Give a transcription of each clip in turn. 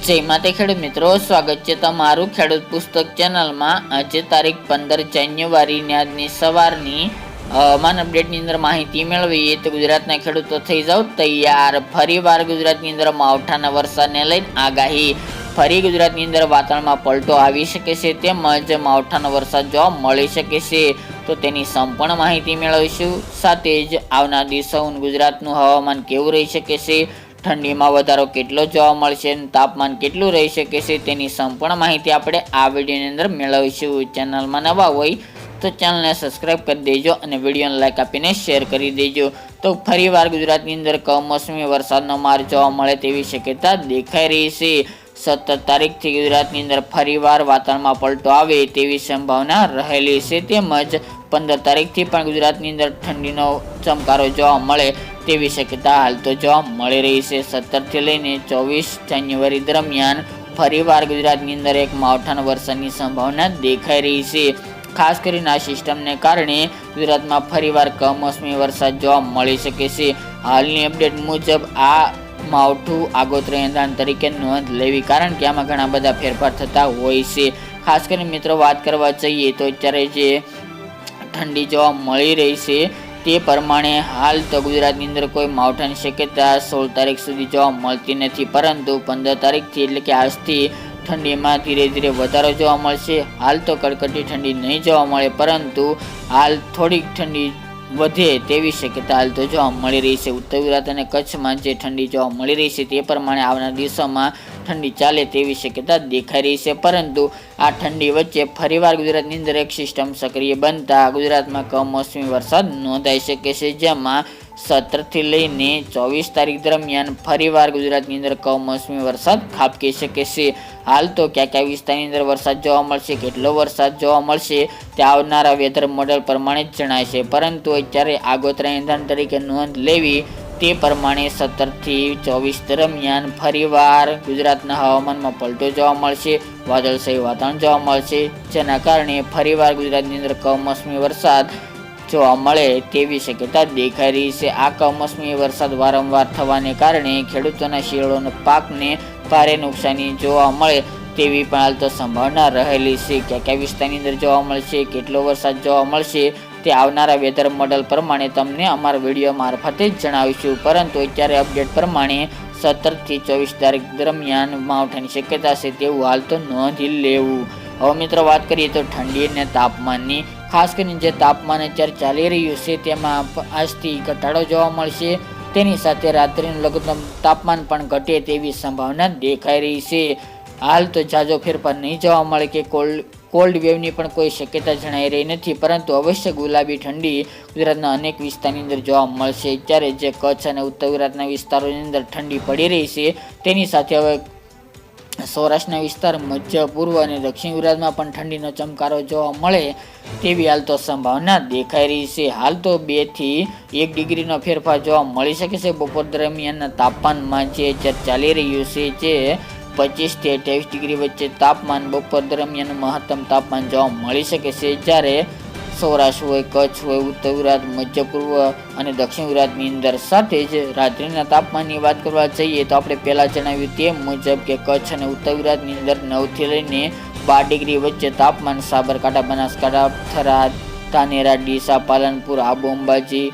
જય માતા ખેડૂત મિત્રો, સ્વાગત છે તમારું ખેડૂત પુસ્તક ચેનલમાં। આજે તારીખ 15 જાન્યુઆરી આજની સવારની હવામાન અપડેટની અંદર માહિતી મેળવીએ તો ગુજરાતના ખેડૂતો થઈ જાવ તૈયાર। ફરીવાર ગુજરાતની અંદર માવઠાના વરસાદને લઈને આગાહી। ફરી ગુજરાતની અંદર વાતાવરણમાં પલટો આવી શકે છે તેમજ માવઠાનો વરસાદ જોવા મળી શકે છે, તો તેની સંપૂર્ણ માહિતી મેળવીશું। સાથે જ આવનાર દિવસોમાં ગુજરાતનું હવામાન કેવું રહી શકે છે, ઠંડીમાં વધારો કેટલો જોવા મળશે અને તાપમાન કેટલું રહી શકે છે તેની સંપૂર્ણ માહિતી આપણે આ વિડીયોની અંદર મેળવીશું। ચેનલમાં નવા હોય તો ચેનલને સબસ્ક્રાઇબ કરી દેજો અને વિડીયોને લાઇક આપીને શેર કરી દેજો। તો ફરીવાર ગુજરાતની અંદર કમોસમી વરસાદનો માર જોવા મળે તેવી શક્યતા દેખાઈ રહી છે। 17 તારીખથી ગુજરાતની અંદર ફરીવાર વાતાવરણમાં પલટો આવે તેવી સંભાવના રહેલી છે, તેમજ 15 તારીખથી પણ ગુજરાતની અંદર ઠંડીનો ચમકારો જોવા મળે તેવી શક્યતા હાલ તો જોવા મળી રહી છે। 17 થી લઈને 24 જાન્યુઆરી દરમિયાન ફરીવાર ગુજરાતની અંદર એક માવઠાના વરસાદની સંભાવના દેખાઈ રહી છે। ખાસ કરીને આ સિસ્ટમને કારણે ગુજરાતમાં ફરીવાર કમોસમી વરસાદ જોવા મળી શકે છે। હાલની અપડેટ મુજબ આ માવઠું આગોતરા એંધાણ તરીકે નોંધ લેવી, કારણ કે આમાં ઘણા બધા ફેરફાર થતા હોય છે। ખાસ કરીને મિત્રો વાત કરવા જઈએ તો અત્યારે જે ઠંડી જોવા મળી રહી છે તે પ્રમાણે હાલ તો ગુજરાતની અંદર કોઈ માવઠાની શક્યતા 16 તારીખ સુધી જોવા મળતી નથી, પરંતુ 15 તારીખથી એટલે કે આજથી ઠંડીમાં ધીરે ધીરે વધારો જોવા મળશે। હાલ તો કડકડી ઠંડી નહીં જોવા મળે, પરંતુ હાલ થોડીક ઠંડી વધે તેવી શક્યતા હાલ તો જોવા મળી રહી છે। ઉત્તર ગુજરાત અને કચ્છમાં જે ઠંડી જોવા મળી રહી છે તે પ્રમાણે આવનાર દિવસોમાં ઠંડી ચાલે તેવી શક્યતા દેખાઈ રહી છે, પરંતુ આ ઠંડી વચ્ચે ફરીવાર ગુજરાતની અંદર એક સિસ્ટમ સક્રિય બનતા ગુજરાતમાં કમોસમી વરસાદ નોંધાઈ શકે છે, જેમાં 17 થી લઈને 24 તારીખ દરમિયાન ફરીવાર ગુજરાતની અંદર કમોસમી વરસાદ ખાબકી શકે છે। હાલ તો કયા કયા વિસ્તારની અંદર વરસાદ જોવા મળશે, કેટલો વરસાદ જોવા મળશે તે આવનારા વેધર મોડેલ પ્રમાણે જ જણાય છે, પરંતુ અત્યારે આગોતરા એંધાણ તરીકે નોંધ લેવી તે પ્રમાણે 17 થી 24 દરમિયાન ફરીવાર ગુજરાતના હવામાનમાં પલટો જોવા મળશે, વાદળછાયું વાતાવરણ જોવા મળશે, જેના કારણે ફરીવાર ગુજરાતની અંદર કમોસમી વરસાદ જોવા મળે તેવી શક્યતા દેખાઈ રહી છે। આ કમોસમી વરસાદ વારંવાર થવાને કારણે ખેડૂતોના શિયાળોના પાકને ભારે નુકસાની જોવા મળે તેવી પણ હાલ તો સંભાવના રહેલી છે। કયા કયા વિસ્તારની અંદર જોવા મળશે, કેટલો વરસાદ જોવા મળશે તે આવનારા વેધર મોડેલ પ્રમાણે તમને અમારા વિડીયો મારફતે જ જણાવીશું, પરંતુ અત્યારે અપડેટ પ્રમાણે 17 થી 24 તારીખ દરમિયાન માવઠાની શક્યતા છે તેવું હાલ તો નોંધી લેવું। હવે મિત્રો વાત કરીએ તો ઠંડી અને તાપમાનની। ખાસ કરીને જે તાપમાન અત્યારે ચાલી રહ્યું છે તેમાં આજથી ઘટાડો જોવા મળશે, તેની સાથે રાત્રિનું લઘુત્તમ તાપમાન પણ ઘટે તેવી સંભાવના દેખાઈ રહી છે। હાલ તો ઝાઝો ફેરફાર નહીં જોવા મળે કે કોલ્ડ વેવની પણ કોઈ શક્યતા જણાઈ રહી નથી, પરંતુ અવશ્ય ગુલાબી ઠંડી ગુજરાતના અનેક વિસ્તારની અંદર જોવા મળશે। અત્યારે જે કચ્છ અને ઉત્તર ગુજરાતના વિસ્તારોની અંદર ઠંડી પડી રહી છે તેની સાથે હવે સૌરાષ્ટ્રના વિસ્તાર, મધ્ય પૂર્વ અને દક્ષિણ ગુજરાતમાં પણ ઠંડીનો ચમકારો જોવા મળે તેવી હાલ તો સંભાવના દેખાઈ રહી છે। હાલ તો 2 થી 1 ડિગ્રીનો ફેરફાર જોવા મળી શકે છે। બપોર દરમિયાનના તાપમાનમાં જે ચાલી રહ્યું છે જે 25 થી 28 ડિગ્રી વચ્ચે તાપમાન બપોર દરમિયાન મહત્તમ તાપમાન જોવા મળી શકે છે, જ્યારે સૌરાષ્ટ્ર હોય, કચ્છ હોય, ઉત્તર ગુજરાત, મધ્ય પૂર્વ અને દક્ષિણ ગુજરાતની અંદર। સાથે જ રાત્રિના તાપમાનની વાત કરવા જઈએ તો આપણે પહેલાં જણાવ્યું તે મુજબ કે કચ્છ અને ઉત્તર ગુજરાતની અંદર 9 થી લઈને 12 ડિગ્રી વચ્ચે તાપમાન સાબરકાંઠા, બનાસકાંઠા, થરાદ, ધાનેરા, ડીસા, પાલનપુર, આબુ, અંબાજી,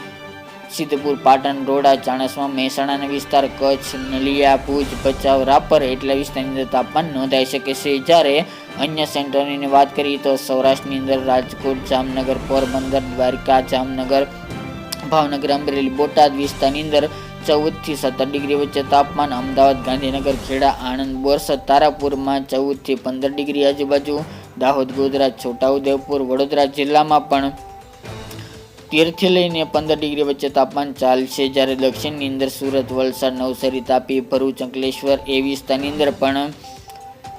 સિદ્ધપુર, પાટણ, રોડા, ચાણસ્મા, મહેસાણાના વિસ્તાર, કચ્છ, નલિયા, ભુજ, ભચાઉ, રાપર એટલા વિસ્તારની અંદર તાપમાન નોંધાઈ શકે છે, જ્યારે અન્ય સેન્ટરોની વાત કરીએ તો સૌરાષ્ટ્રની અંદર રાજકોટ, જામનગર, પોરબંદર, દ્વારકા, જામનગર, ભાવનગર, અમરેલી, બોટાદ વિસ્તારની અંદર 14 થી 17 ડિગ્રી વચ્ચે તાપમાન, અમદાવાદ, ગાંધીનગર, ખેડા, આણંદ, બોરસદ, તારાપુરમાં 14 થી 15 ડિગ્રી આજુબાજુ, દાહોદ, ગોધરા, છોટાઉદેપુર, વડોદરા જિલ્લામાં પણ 13 થી લઈને 15 ડિગ્રી વચ્ચે તાપમાન ચાલશે, જ્યારે દક્ષિણની અંદર સુરત, વલસાડ, નવસારી, તાપી, ભરૂચ, અંકલેશ્વર એ વિસ્તારની અંદર પણ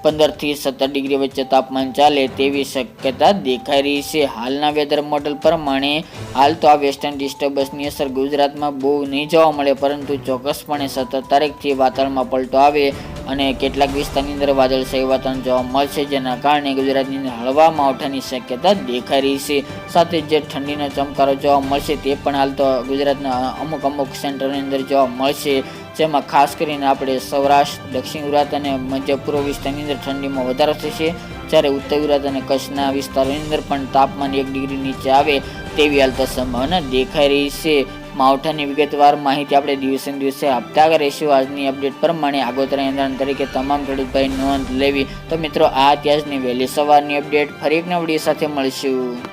15 થી 17 ડિગ્રી વચ્ચે તાપમાન ચાલે તેવી શક્યતા દેખાઈ રહી છે। હાલના વેધર મોડેલ પ્રમાણે હાલ તો આ વેસ્ટર્ન ડિસ્ટર્બન્સની અસર ગુજરાતમાં બહુ નહીં જોવા મળે, પરંતુ ચોક્કસપણે 17 તારીખથી વાતાવરણમાં પલટો આવે અને કેટલાક વિસ્તારની અંદર વાદળછાયું વાતાવરણ જોવા મળશે, જેના કારણે ગુજરાતની અંદર હળવા માવઠાની શક્યતા દેખાઈ રહી છે। સાથે જે ઠંડીનો ચમકારો જોવા મળશે તે પણ હાલ તો ગુજરાતના અમુક સેન્ટરોની અંદર જોવા મળશે, જેમાં ખાસ કરીને આપણે સૌરાષ્ટ્ર, દક્ષિણ ગુજરાત અને મધ્ય પૂર્વ વિસ્તારની અંદર ઠંડીમાં વધારો થશે, જ્યારે ઉત્તર ગુજરાત અને કચ્છના વિસ્તારોની અંદર પણ તાપમાન 1 ડિગ્રી નીચે આવે તેવી હાલત સંભાવના દેખાઈ રહી છે. માવઠાની વિગતવાર માહિતી આપણે દિવસે દિવસે આપતા રહીશું. આજની અપડેટ પ્રમાણે આગોતરા એંધાણ તરીકે તમામ ખેડૂત ભાઈ નોંધ લેવી. તો મિત્રો, આ અત્યારની વહેલી સવારની અપડેટ. ફરી એક નવા વિડીયો સાથે મળીશું.